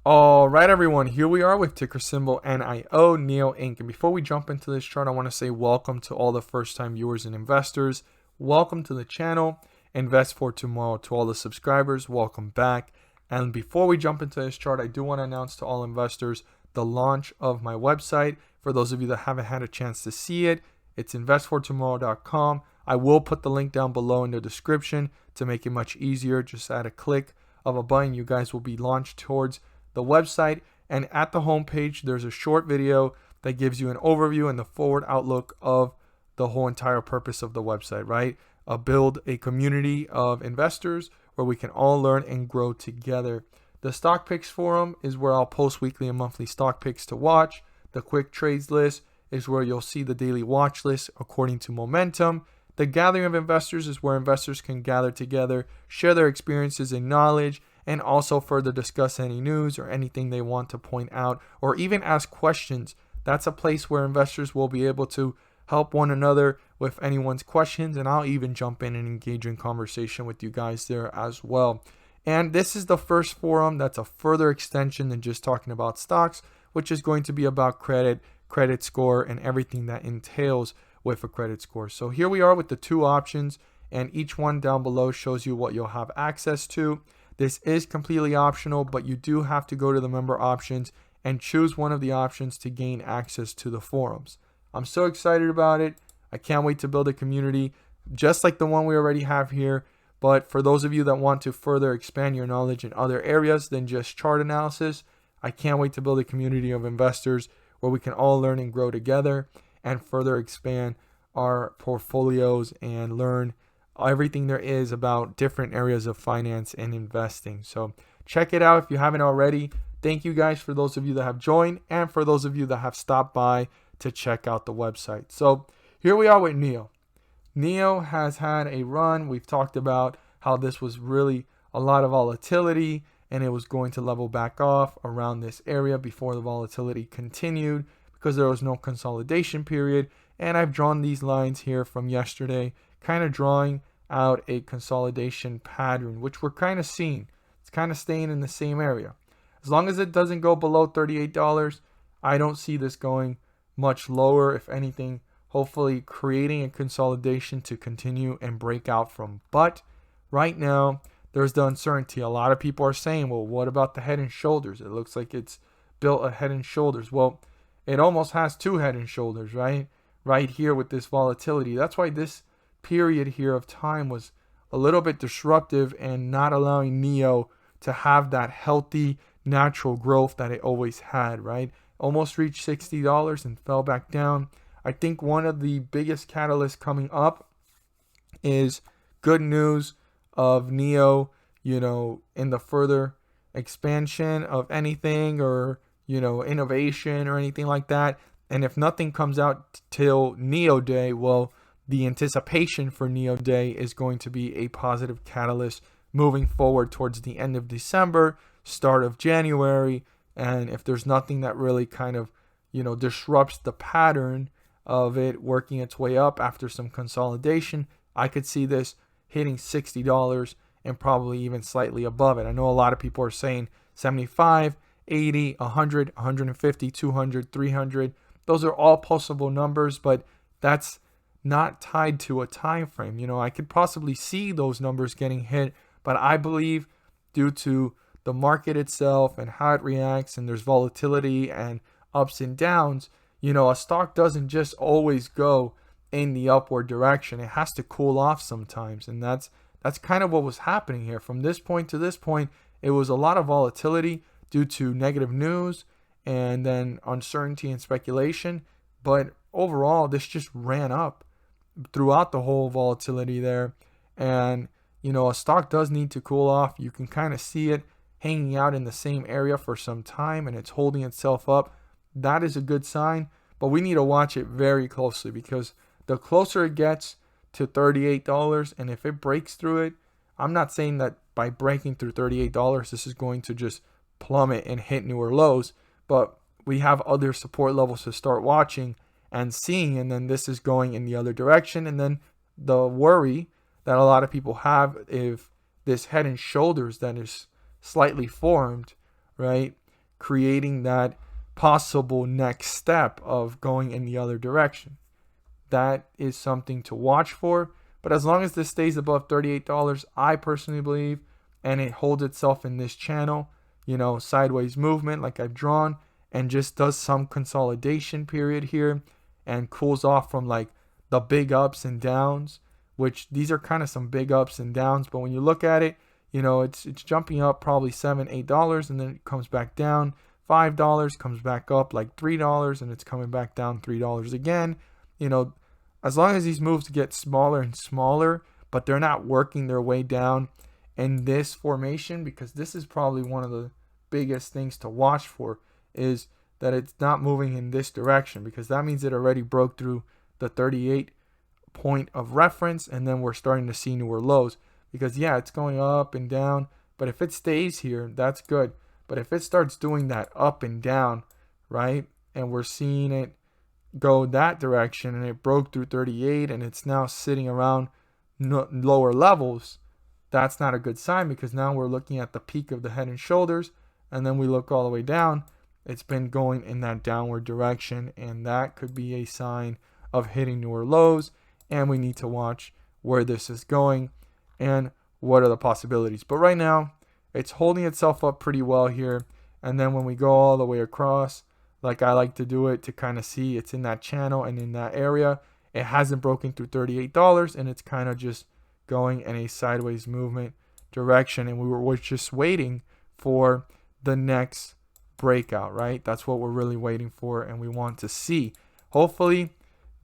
All right, everyone, here we are with ticker symbol NIO, NIO Inc. And before we jump into this chart, I want to say welcome to all the first-time viewers and investors. Welcome to the channel. Invest for tomorrow. To all the subscribers, welcome back. And before we jump into this chart, I do want to announce to all investors the launch of my website. For those of you that haven't had a chance to see it, it's investfortomorrow.com. I will put the link down below in the description to make it much easier. Just at a click of a button, you guys will be launched towards the website, and at the homepage there's a short video that gives you an overview and the forward outlook of the whole entire purpose of the website, right? Build a community of investors where we can all learn and grow together. The stock picks forum is where I'll post weekly and monthly stock picks to watch. The quick trades list is where you'll see the daily watch list according to momentum. The gathering of investors is where investors can gather together, share their experiences and knowledge, and also further discuss any news or anything they want to point out, or even ask questions. That's a place where investors will be able to help one another with anyone's questions, and I'll even jump in and engage in conversation with you guys there as well. And this is the first forum that's a further extension than just talking about stocks, which is going to be about credit score, and everything that entails with a credit score. So here we are with the two options, and each one down below shows you what you'll have access to. This is completely optional, but you do have to go to the member options and choose one of the options to gain access to the forums. I'm so excited about it. I can't wait to build a community just like the one we already have here. But for those of you that want to further expand your knowledge in other areas than just chart analysis, I can't wait to build a community of investors where we can all learn and grow together and further expand our portfolios and learn everything there is about different areas of finance and investing. So check it out if you haven't already. Thank you guys for those of you that have joined, and for those of you that have stopped by to check out the website. So here we are with NIO. NIO has had a run. We've talked about how this was really a lot of volatility, and it was going to level back off around this area before the volatility continued because there was no consolidation period. And I've drawn these lines here from yesterday, kind of drawing out a consolidation pattern, which we're kind of seeing. It's kind of staying in the same area. As long as it doesn't go below $38, I don't see this going much lower. If anything, hopefully creating a consolidation to continue and break out from. But right now, there's the uncertainty. A lot of people are saying, well, what about the head and shoulders? It looks like it's built a head and shoulders. Well, it almost has two head and shoulders, right? Right here with this volatility. That's why this period here of time was a little bit disruptive and not allowing NIO to have that healthy natural growth that it always had, right? Almost reached $60 and fell back down. I think one of the biggest catalysts coming up is good news of NIO, in the further expansion of anything, or innovation or anything like that. And if nothing comes out till NIO Day, well, the anticipation for NIO Day is going to be a positive catalyst moving forward towards the end of December, start of January. And if there's nothing that really kind of, disrupts the pattern of it working its way up after some consolidation, I could see this hitting $60 and probably even slightly above it. I know a lot of people are saying 75, 80, 100, 150, 200, 300. Those are all possible numbers, but that's not tied to a time frame. I could possibly see those numbers getting hit, but I believe due to the market itself and how it reacts, and there's volatility and ups and downs, a stock doesn't just always go in the upward direction. It has to cool off sometimes, and that's kind of what was happening here. From this point to this point, it was a lot of volatility due to negative news and then uncertainty and speculation, but overall this just ran up throughout the whole volatility there. And a stock does need to cool off. You can kind of see it hanging out in the same area for some time, and it's holding itself up. That is a good sign, but we need to watch it very closely, because the closer it gets to $38, and if it breaks through it, I'm not saying that by breaking through $38 this is going to just plummet and hit newer lows, but we have other support levels to start watching and seeing, and then this is going in the other direction. And then the worry that a lot of people have, if this head and shoulders that is slightly formed, right, creating that possible next step of going in the other direction. That is something to watch for. But as long as this stays above $38, I personally believe, and it holds itself in this channel, sideways movement like I've drawn, and just does some consolidation period here and cools off from like the big ups and downs, which these are kind of some big ups and downs. But when you look at it, it's jumping up probably $7, $8, and then it comes back down. $5 comes back up like $3, and it's coming back down $3 again. As long as these moves get smaller and smaller, but they're not working their way down in this formation, because this is probably one of the biggest things to watch for, is that it's not moving in this direction, because that means it already broke through the 38 point of reference, and then we're starting to see newer lows. Because yeah, it's going up and down, but if it stays here, that's good. But if it starts doing that up and down, right, and we're seeing it go that direction, and it broke through 38 and it's now sitting around lower levels, that's not a good sign, because now we're looking at the peak of the head and shoulders, and then we look all the way down, it's been going in that downward direction, and that could be a sign of hitting newer lows, and we need to watch where this is going and what are the possibilities. But right now it's holding itself up pretty well here, and then when we go all the way across, like I like to do it, to kind of see it's in that channel and in that area, it hasn't broken through $38, and it's kind of just going in a sideways movement direction, and we're just waiting for the next breakout, right? That's what we're really waiting for, and we want to see. Hopefully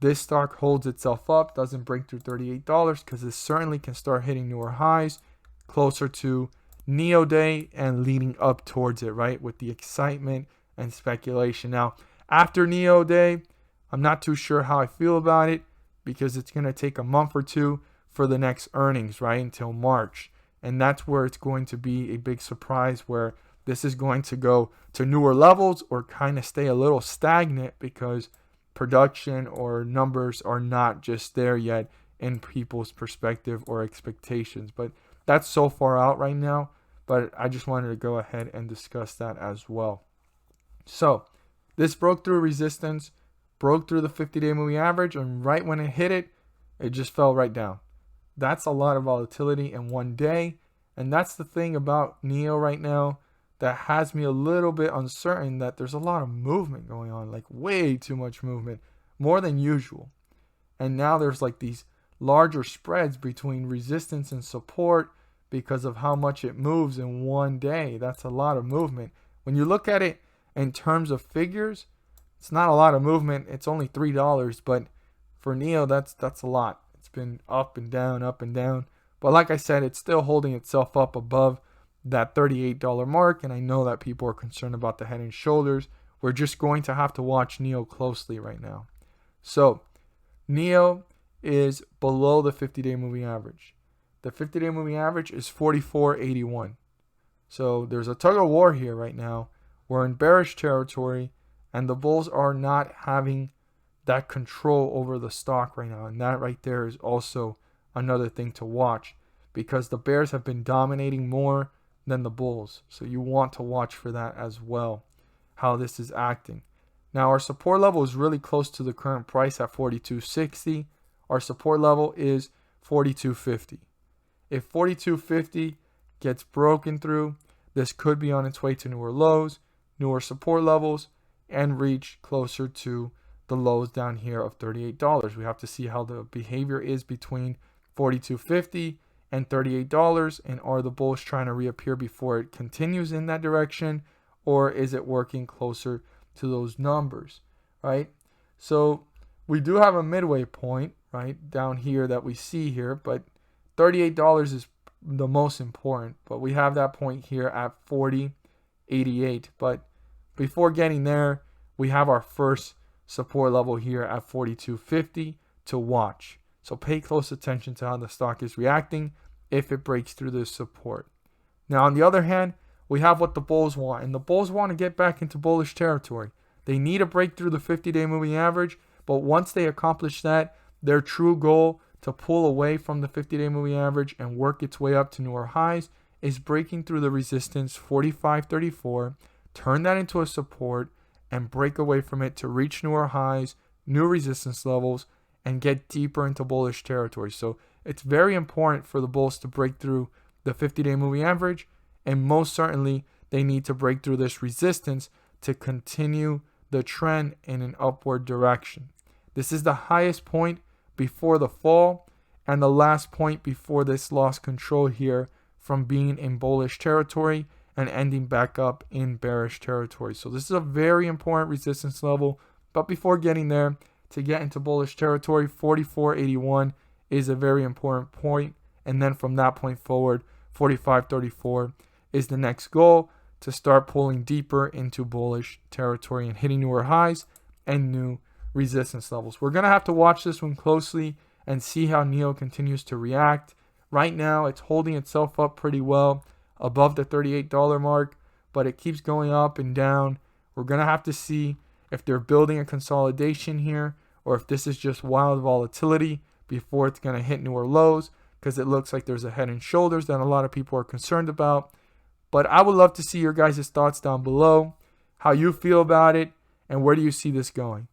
this stock holds itself up, doesn't break through $38, because it certainly can start hitting newer highs closer to NIO day and leading up towards it, right, with the excitement and speculation. Now, after NIO day, I'm not too sure how I feel about it, because it's going to take a month or two for the next earnings, right, until March. And that's where it's going to be a big surprise, where this is going to go to newer levels or kind of stay a little stagnant, because production or numbers are not just there yet in people's perspective or expectations. But that's so far out right now, but I just wanted to go ahead and discuss that as well. So this broke through resistance, broke through the 50-day moving average, and right when it hit it, it just fell right down. That's a lot of volatility in one day, and that's the thing about NIO right now that has me a little bit uncertain, that there's a lot of movement going on, like way too much movement, more than usual. And now there's like these larger spreads between resistance and support because of how much it moves in one day. That's a lot of movement. When you look at it in terms of figures, it's not a lot of movement. It's only $3, but for NIO, that's a lot. It's been up and down, up and down. But like I said, it's still holding itself up above that $38 mark, and I know that people are concerned about the head and shoulders. We're just going to have to watch NIO closely right now. So NIO is below the 50-day moving average. The 50-day moving average is 44.81. So there's a tug of war here right now. We're in bearish territory, and the bulls are not having that control over the stock right now. And that right there is also another thing to watch, because the bears have been dominating more than the bulls. So you want to watch for that as well, how this is acting. Now our support level is really close to the current price at 42.60. Our support level is 42.50. If 42.50 gets broken through, this could be on its way to newer lows, newer support levels, and reach closer to the lows down here of $38. We have to see how the behavior is between 42.50 and $38, and are the bulls trying to reappear before it continues in that direction, or is it working closer to those numbers, right? So we do have a midway point right down here that we see here, but $38 is the most important. But we have that point here at 40.88. But before getting there, we have our first support level here at 42.50 to watch. So pay close attention to how the stock is reacting if it breaks through this support. Now, on the other hand, we have what the bulls want, and the bulls want to get back into bullish territory. They need a break through the 50-day moving average, but once they accomplish that, their true goal to pull away from the 50-day moving average and work its way up to newer highs is breaking through the resistance 45.34 turn that into a support, and break away from it to reach newer highs, new resistance levels, and get deeper into bullish territory. So it's very important for the bulls to break through the 50-day moving average, and most certainly they need to break through this resistance to continue the trend in an upward direction. This is the highest point before the fall and the last point before this lost control here from being in bullish territory and ending back up in bearish territory. So this is a very important resistance level. But before getting there, to get into bullish territory, 44.81 is a very important point. And then from that point forward, 45.34 is the next goal to start pulling deeper into bullish territory and hitting newer highs and new resistance levels. We're going to have to watch this one closely and see how NIO continues to react. Right now, it's holding itself up pretty well above the $38 mark, but it keeps going up and down. We're going to have to see if they're building a consolidation here or if this is just wild volatility before it's going to hit newer lows, because it looks like there's a head and shoulders that a lot of people are concerned about. But I would love to see your guys' thoughts down below, how you feel about it, and where do you see this going.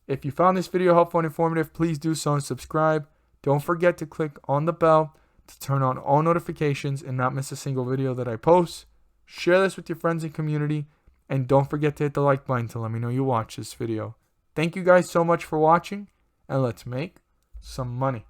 If you found this video helpful and informative, please do so and subscribe. Don't forget to click on the bell to turn on all notifications and not miss a single video that I post. Share this with your friends and community, and don't forget to hit the like button to let me know you watched this video. Thank you guys so much for watching, and let's make some money.